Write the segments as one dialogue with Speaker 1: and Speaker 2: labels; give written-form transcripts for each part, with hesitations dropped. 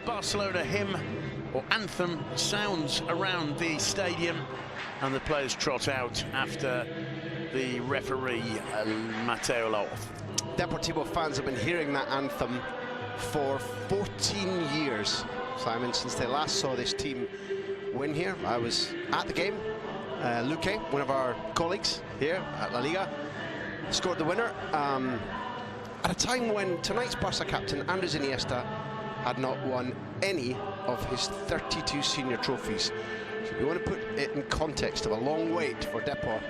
Speaker 1: Barcelona hymn or anthem sounds around the stadium, and the players trot out after the referee, Mateo Lau.
Speaker 2: Deportivo fans have been hearing that anthem for 14 years, Simon, since they last saw this team win here. I was at the game. Luque, one of our colleagues here at La Liga, scored the winner at a time when tonight's Barca captain, Andres Iniesta, had not won any of his 32 senior trophies. So we want to put it in context of a long wait for Depor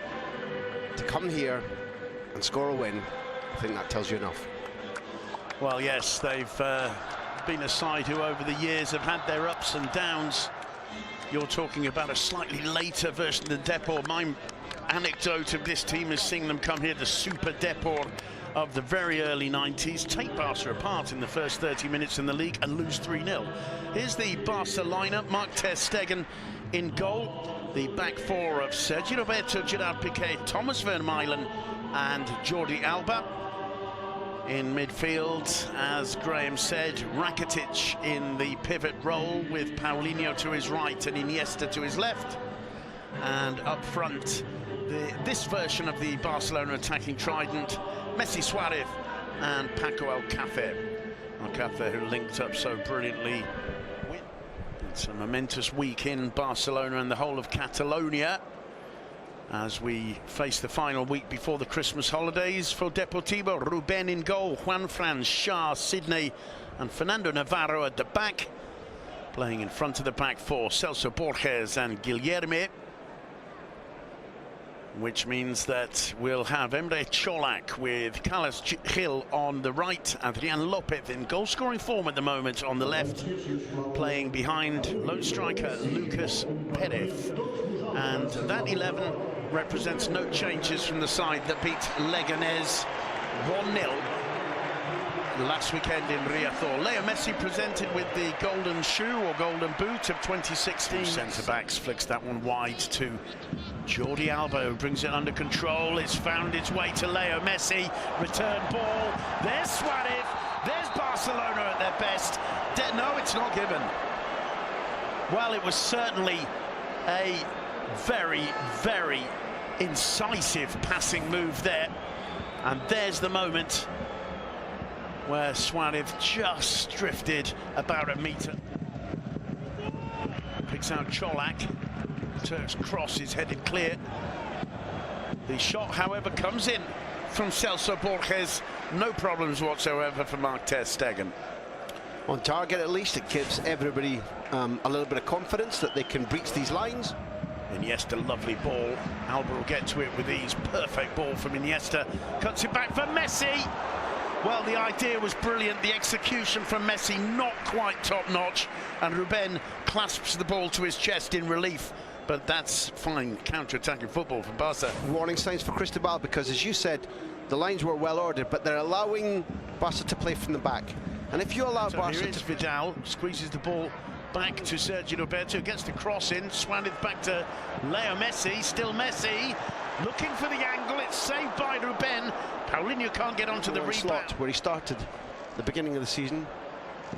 Speaker 2: to come here and score a win. I think that tells you enough.
Speaker 1: Well, yes, they've been a side who over the years have had their ups and downs. You're talking about a slightly later version of Depor. My anecdote of this team is seeing them come here, the Super Depor of the very early 90s, take Barca apart in the first 30 minutes in the league and lose 3-0. Here's the Barca lineup: Marc ter Stegen in goal, the back four of Sergio Roberto, Gerard Piqué, Thomas Vermaelen and Jordi Alba. In midfield, as Graham said, Rakitic in the pivot role with Paulinho to his right and Iniesta to his left. And up front, this version of the Barcelona attacking trident, Messi, Suarez and Paco Alcácer. Alcácer, who linked up so brilliantly. It's a momentous week in Barcelona and the whole of Catalonia as we face the final week before the Christmas holidays. For Deportivo, Ruben in goal, Juanfran, Shah, Sidney and Fernando Navarro at the back. Playing in front of the back four, Celso Borges and Guilherme. Which means that we'll have Emre Cholak with Carlos Gil on the right, Adrian Lopez in goal-scoring form at the moment on the left, playing behind lone striker Lucas Perez. And that 11 represents no changes from the side that beat Leganés 1-0 last weekend in Riazor. Leo Messi presented with the golden shoe or golden boot of 2016. Centre-backs flicks that one wide to Jordi Alba, who brings it under control. It's found its way to Leo Messi. Return ball. There's Suarez. There's Barcelona at their best. No, it's not given. Well, it was certainly a very, very incisive passing move there. And there's the moment where Suarez just drifted about a metre. Picks out Cholak. Turk's cross is headed clear. The shot, however, comes in from Celso Borges. No problems whatsoever for Marc ter Stegen.
Speaker 2: On target, at least, it gives everybody a little bit of confidence that they can breach these lines.
Speaker 1: Iniesta, lovely ball. Alba will get to it with ease. Perfect ball from Iniesta. Cuts it back for Messi. Well, the idea was brilliant. The execution from Messi not quite top-notch. And Ruben clasps the ball to his chest in relief. But that's fine counter-attacking football from Barca.
Speaker 2: Warning signs for Cristobal, because, as you said, the lines were well ordered, but they're allowing Barca to play from the back. And if you allow Barca
Speaker 1: here is Vidal, squeezes the ball back to Sergio Roberto, gets the cross in, Suarez back to Leo Messi, still Messi, looking for the angle, it's saved by Ruben. Paulinho can't get onto the rebound.
Speaker 2: Where he started the beginning of the season.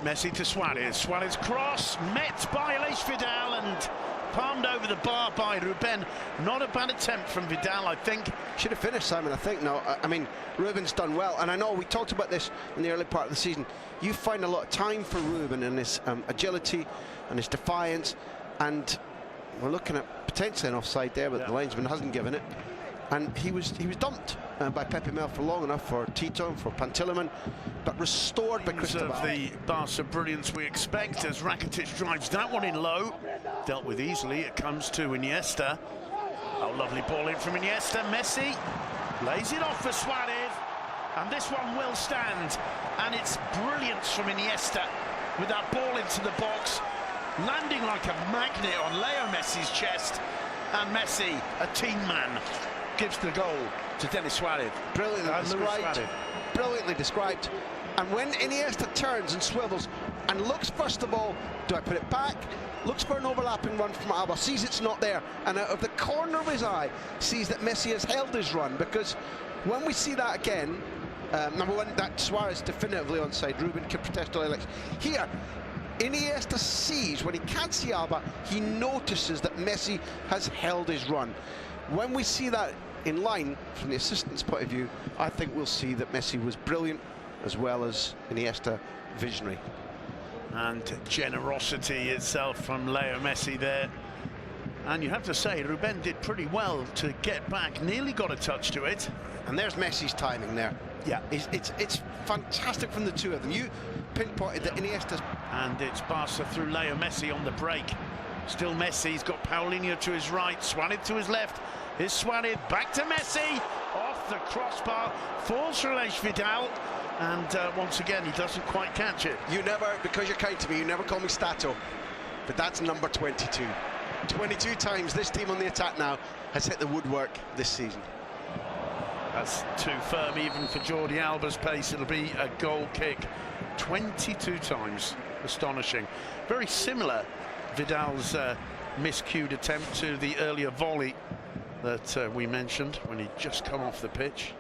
Speaker 1: Messi to Suarez, Suarez cross, met by Aleix Vidal and palmed over the bar by Ruben. Not a bad attempt from Vidal, I think.
Speaker 2: Should have finished, Simon, I think. No, I mean, Ruben's done well, and I know we talked about this in the early part of the season. You find a lot of time for Ruben and his agility and his defiance, and we're looking at potentially an offside there, but the linesman hasn't given it. And he was dumped by Pepe Mel for long enough for Tito, for Pantilimon, but restored by Cristobal.
Speaker 1: Of the Barca brilliance we expect as Rakitic drives that one in low. Dealt with easily, it comes to Iniesta. Oh, lovely ball in from Iniesta. Messi lays it off for Suarez, and this one will stand. And it's brilliance from Iniesta with that ball into the box, landing like a magnet on Leo Messi's chest. And Messi, a team man, gives the goal to Denis Suarez.
Speaker 2: Brilliantly described. Brilliantly described. And when Iniesta turns and swivels and looks, first of all, do I put it back? Looks for an overlapping run from Alba, sees it's not there, and out of the corner of his eye sees that Messi has held his run, because when we see that again, number one, that Suarez definitively onside. Ruben can protest all he likes. Here, Iniesta sees, when he can't see Alba, he notices that Messi has held his run. When we see that in line, from the assistant's point of view, I think we'll see that Messi was brilliant, as well as Iniesta visionary.
Speaker 1: And generosity itself from Leo Messi there. And you have to say, Ruben did pretty well to get back, nearly got a touch to it.
Speaker 2: And there's Messi's timing there.
Speaker 1: Yeah.
Speaker 2: It's fantastic from the two of them. You pinpointed that Iniesta's...
Speaker 1: And it's Barca through Leo Messi on the break. Still Messi, he's got Paulinho to his right, Suarez to his left. Here's Suarez, back to Messi, off the crossbar, falls for Alex Vidal, and once again, he doesn't quite catch it.
Speaker 2: You never, because you're kind to me, you never call me Stato, but that's number 22. 22 times this team on the attack now has hit the woodwork this season.
Speaker 1: That's too firm even for Jordi Alba's pace. It'll be a goal kick 22 times. Astonishing. Very similar, Vidal's miscued attempt to the earlier volley that we mentioned when he'd just come off the pitch.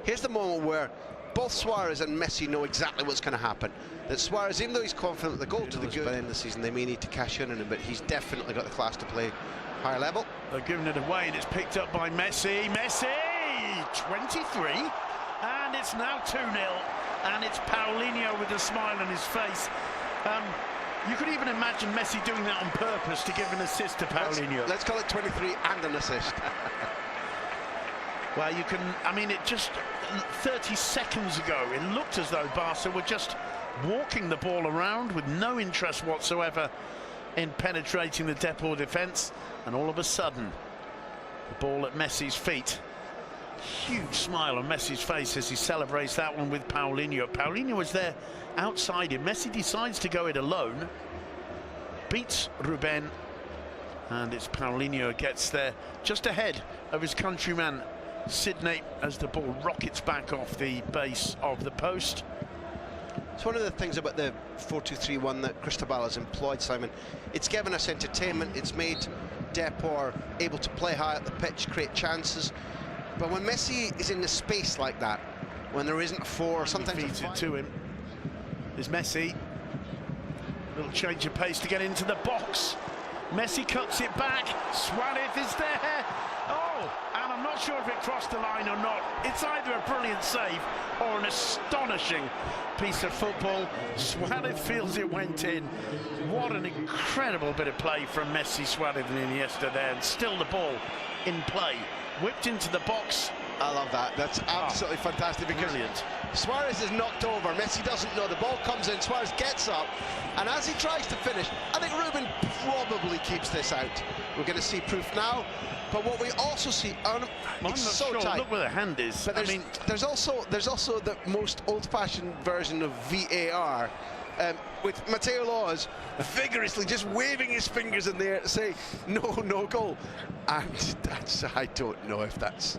Speaker 2: Here's the moment where both Suarez and Messi know exactly what's going to happen. That Suarez, even though he's confident the goal to the good by the end of the season, they may need to cash in on him, but he's definitely got the class to play higher level.
Speaker 1: They're giving it away, and it's picked up by Messi. Messi, 23, and it's now 2-0, and it's Paulinho with a smile on his face. You could even imagine Messi doing that on purpose to give an assist to Paulinho.
Speaker 2: Let's call it 23 and an assist.
Speaker 1: Well, you can, I mean, it just 30 seconds ago, it looked as though Barca were just walking the ball around with no interest whatsoever in penetrating the Depor defence, and all of a sudden, the ball at Messi's feet. Huge smile on Messi's face as he celebrates that one with Paulinho. Paulinho was there outside him. Messi decides to go it alone, beats Ruben, and it's Paulinho who gets there just ahead of his countryman Sidney as the ball rockets back off the base of the post.
Speaker 2: It's one of the things about the 4-2-3-1 that Cristobal has employed, Simon. It's given us entertainment, it's made Depor able to play high up the pitch, create chances. But when Messi is in the space like that, when there isn't a four, sometimes
Speaker 1: he feeds it to him. There's Messi. Little change of pace to get into the box. Messi cuts it back. Suarez is there. Oh, and I'm not sure if it crossed the line or not. It's either a brilliant save or an astonishing piece of football. Suarez feels it went in. What an incredible bit of play from Messi, Suarez and Iniesta there. And still the ball in play. Whipped into the box.
Speaker 2: I love that. That's absolutely fantastic because
Speaker 1: brilliant.
Speaker 2: Suarez is knocked over. Messi doesn't know. The ball comes in. Suarez gets up. And as he tries to finish, I think Ruben probably keeps this out. We're going to see proof now. But what we also see, it's so
Speaker 1: sure.
Speaker 2: tight.
Speaker 1: Look where the hand is.
Speaker 2: But there's also the most old-fashioned version of VAR. With Mateo Laws vigorously just waving his fingers in the air to say no goal, and that's, I don't know if that's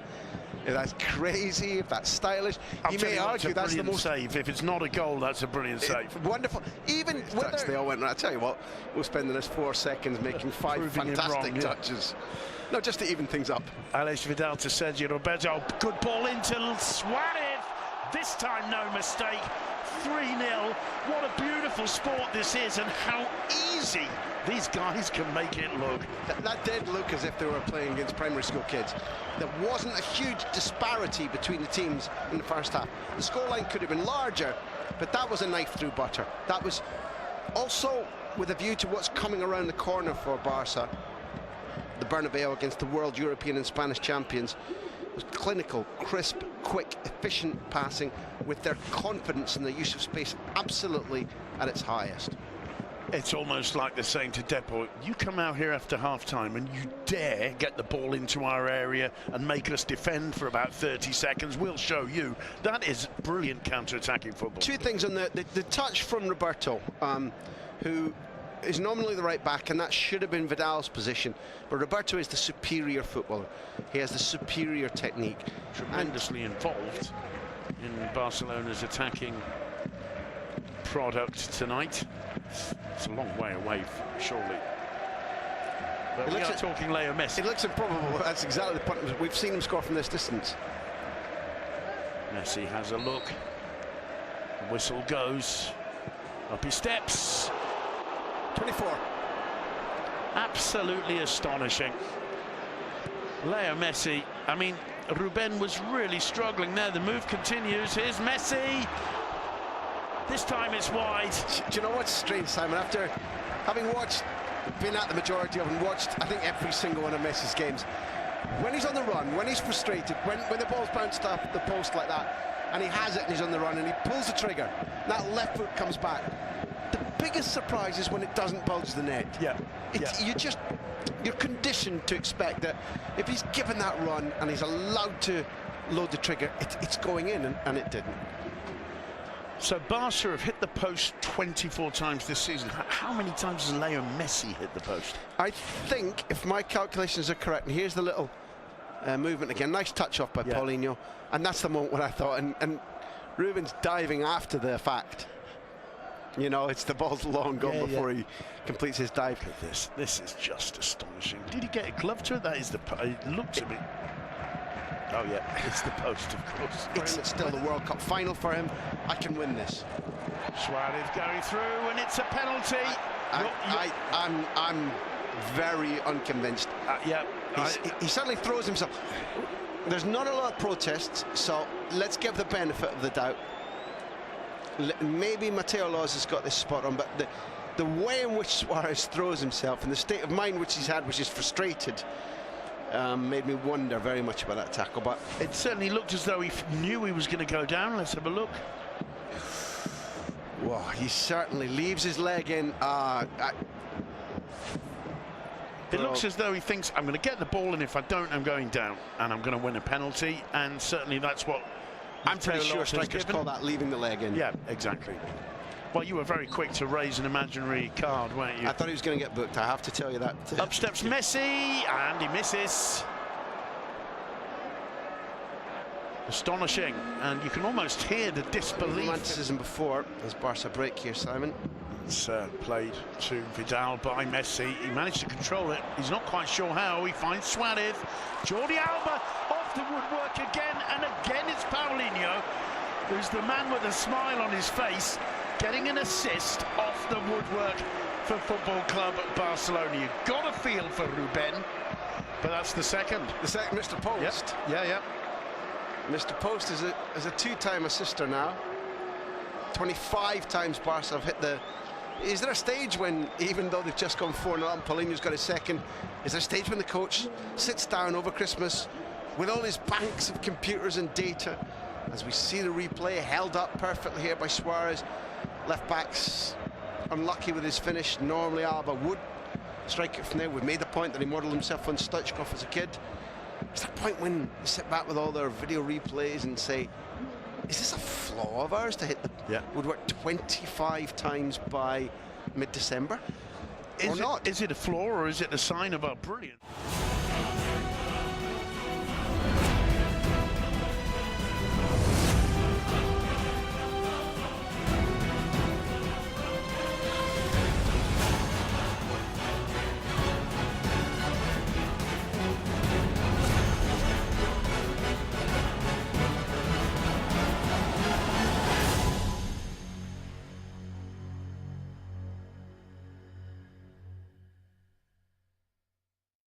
Speaker 2: crazy, if that's stylish. You may argue that's the most
Speaker 1: save. If it's not a goal, that's a brilliant save.
Speaker 2: Wonderful. Even whether they all went. I tell you what, we'll spend the next 4 seconds making 5 fantastic touches. No, just to even things up.
Speaker 1: Alex Vidal to Sergio Roberto. Good ball into Suarez. This time, no mistake. 3-0. What a beautiful sport this is, and how easy these guys can make it look.
Speaker 2: That did look as if they were playing against primary school kids. There wasn't a huge disparity between the teams in the first half. The scoreline could have been larger, but that was a knife through butter. That was also with a view to what's coming around the corner for Barca. The Bernabeu against the world, European and Spanish champions. Was clinical, crisp, quick, efficient passing with their confidence in the use of space absolutely at its highest.
Speaker 1: It's almost like they're saying to Depor, you come out here after half-time and you dare get the ball into our area and make us defend for about 30 seconds, we'll show you. That is brilliant counter-attacking football. 2
Speaker 2: things on the touch from Roberto, who is nominally the right back, and that should have been Vidal's position, but Roberto is the superior footballer. He has the superior technique.
Speaker 1: Tremendously involved in Barcelona's attacking product tonight. It's a long way away, surely. But we are talking Leo Messi.
Speaker 2: It looks improbable. That's exactly the point. We've seen him score from this distance.
Speaker 1: Messi has a look. The whistle goes. Up he steps.
Speaker 2: 24.
Speaker 1: Absolutely astonishing. Leo Messi, I mean, Ruben was really struggling there. The move continues. Here's Messi. This time it's wide.
Speaker 2: Do you know what's strange, Simon? After having been at the majority of and watched, I think, every single one of Messi's games, when he's on the run, when he's frustrated, when the ball's bounced off the post like that, and he has it and he's on the run and he pulls the trigger, that left foot comes back. The biggest surprise is when it doesn't bulge the net.
Speaker 1: Yeah.
Speaker 2: You're conditioned to expect that if he's given that run and he's allowed to load the trigger, it's going in, and it didn't.
Speaker 1: So Barca have hit the post 24 times this season. How many times has Leo Messi hit the post?
Speaker 2: I think, if my calculations are correct, and here's the little movement again, nice touch off by Paulinho, and that's the moment when I thought, and Ruben's diving after the fact. You know, it's the ball's long gone before he completes his dive.
Speaker 1: Look at this. This is just astonishing. Did he get a glove to it? That is the... It looks a bit... Oh, yeah, it's the post, of course.
Speaker 2: It's still the World Cup final for him. I can win this.
Speaker 1: Suarez going through, and it's a penalty.
Speaker 2: I'm very unconvinced. He suddenly throws himself. There's not a lot of protests, so let's give the benefit of the doubt. Maybe Mateo Laws has got this spot on, but the way in which Suarez throws himself and the state of mind which he's had, which is frustrated, made me wonder very much about that tackle. But
Speaker 1: it certainly looked as though he knew he was going to go down. Let's have a look.
Speaker 2: Whoa, he certainly leaves his leg in.
Speaker 1: It looks as though he thinks, I'm going to get the ball, and if I don't, I'm going down, and I'm going to win a penalty. And certainly that's what
Speaker 2: I'm pretty sure strikers call that leaving the leg in.
Speaker 1: Yeah, exactly. Well, you were very quick to raise an imaginary card, weren't you?
Speaker 2: I thought he was going to get booked, I have to tell you that.
Speaker 1: Up steps Messi, and he misses. Astonishing, and you can almost hear the disbelief.
Speaker 2: Romanticism before, as Barca break here, Simon.
Speaker 1: It's played to Vidal by Messi. He managed to control it. He's not quite sure how. He finds Suarez. Jordi Alba off the woodwork again, and again it's Paulinho, who's the man with a smile on his face, getting an assist off the woodwork for Football Club Barcelona. You've got a feel for Ruben, but that's the second.
Speaker 2: The second, Mr. Post.
Speaker 1: Yep. Yeah.
Speaker 2: Mr. Post is a two-time assister now. 25 times Barca have hit the... Is there a stage when, even though they've just gone 4-0 and Paulinho's got a second, is there a stage when the coach sits down over Christmas with all his banks of computers and data, as we see the replay held up perfectly here by Suarez? Left back's unlucky with his finish. Normally Alba would strike it from there. We've made the point that he modelled himself on Stoichkov as a kid. Is there a point when you sit back with all their video replays and say, is this a flaw of ours to hit the woodwork 25 times by mid-December? Or not?
Speaker 1: Is it a flaw, or is it a sign of our brilliance?